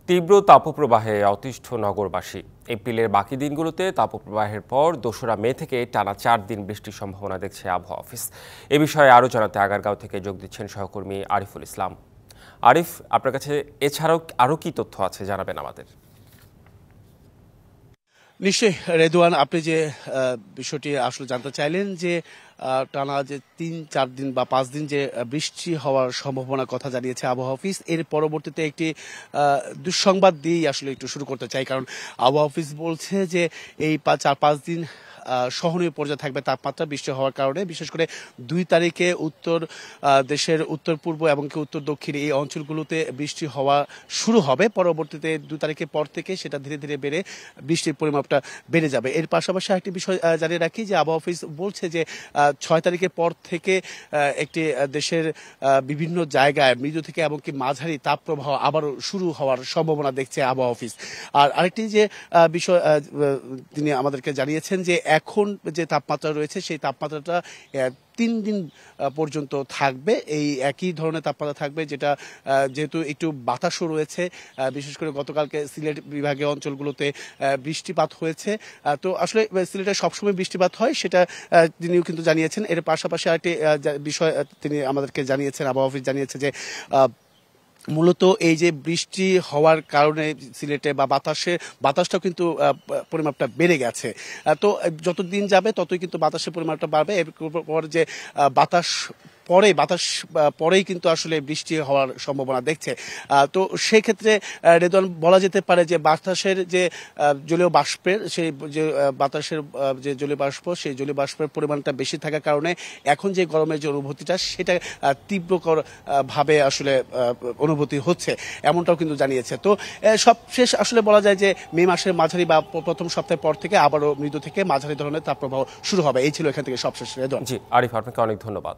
তীব্র তাপপ্রবাহে অতিষ্ঠ নগরবাসী। এপ্রিলের বাকি দিনগুলোতে তাপপ্রবাহের পর ২রা মে থেকে টানা ৪ দিন বৃষ্টির সম্ভাবনা দেখছে আবহাওয়া অফিস। এ বিষয়ে আরও জানাতে আগারগাঁও থেকে যোগ দিচ্ছেন সহকর্মী আরিফুল ইসলাম। আরিফ, আপনার কাছে এছাড়াও আরও কি তথ্য আছে জানাবেন আমাদের। নিশ্চয়ই রেদওয়ান, আপনি যে বিষয়টি আসলে জানতে চাইলেন যে টানা যে ৩-৪ দিন বা ৫ দিন যে বৃষ্টি হওয়ার সম্ভাবনার কথা জানিয়েছে আবহাওয়া অফিস, এর পরবর্তীতে একটি দুঃসংবাদ দিয়েই আসলে একটু শুরু করতে চাই। কারণ আবহাওয়া অফিস বলছে যে এই ৪-৫ দিন সহনীয় পর্যায়ে থাকবে তাপমাত্রা বৃষ্টি হওয়ার কারণে। বিশেষ করে ২ তারিখে দেশের উত্তর পূর্ব এবং উত্তর দক্ষিণ এই অঞ্চলগুলোতে বৃষ্টি হওয়া শুরু হবে। পরবর্তীতে ২ তারিখের পর থেকে সেটা ধীরে ধীরে বেড়ে বৃষ্টির পরিমাপটা বেড়ে যাবে। এর পাশাপাশি আরেকটি বিষয় জানিয়ে রাখি যে আবহাওয়া অফিস বলছে যে ৬ তারিখের পর থেকে একটি দেশের বিভিন্ন জায়গায় মৃদু থেকে এমনকি মাঝারি তাপপ্রবাহ আবারও শুরু হওয়ার সম্ভাবনা দেখছে আবহাওয়া অফিস। আর আরেকটি যে বিষয় তিনি আমাদেরকে জানিয়েছেন যে এখন যে তাপমাত্রা রয়েছে সেই তাপমাত্রাটা ৩ দিন পর্যন্ত থাকবে। এই একই ধরনের তাপমাত্রা থাকবে, যেটা যেহেতু একটু বাতাসও রয়েছে। বিশেষ করে গতকালকে সিলেট বিভাগীয় অঞ্চলগুলোতে বৃষ্টিপাত হয়েছে। তো আসলে সিলেটে সবসময় বৃষ্টিপাত হয়, সেটা তিনিও কিন্তু জানিয়েছেন। এর পাশাপাশি আরেকটি বিষয় তিনি আমাদেরকে জানিয়েছেন, আবহাওয়া অফিস জানিয়েছে যে মূলত এই যে বৃষ্টি হওয়ার কারণে সিলেটে বা বাতাসটাও কিন্তু পরিমাপটা বেড়ে গেছে। তো যত দিন যাবে ততই কিন্তু বাতাসের পরিমাণটা বাড়বে। এরপর যে বাতাস পরেই কিন্তু আসলে বৃষ্টি হওয়ার সম্ভাবনা দেখছে। তো সেক্ষেত্রে রেদওয়ান বলা যেতে পারে যে বাতাসের যে জলীয় বাষ্পের সেই যে বাতাসের যে জলীয় বাষ্প, সেই জলীয় বাষ্পের পরিমাণটা বেশি থাকার কারণে এখন যে গরমের যে অনুভূতিটা সেটা তীব্রকর ভাবে আসলে অনুভূতি হচ্ছে, এমনটাও কিন্তু জানিয়েছে। তো সবশেষ আসলে বলা যায় যে মে মাসের মাঝারি বা প্রথম সপ্তাহের পর থেকে আবারও মৃদু থেকে মাঝারি ধরনের তাপপ্রবাহ শুরু হবে। এই ছিল এখান থেকে সবশেষ রেদওয়ান। জি আরিফ, আপনাকে অনেক ধন্যবাদ।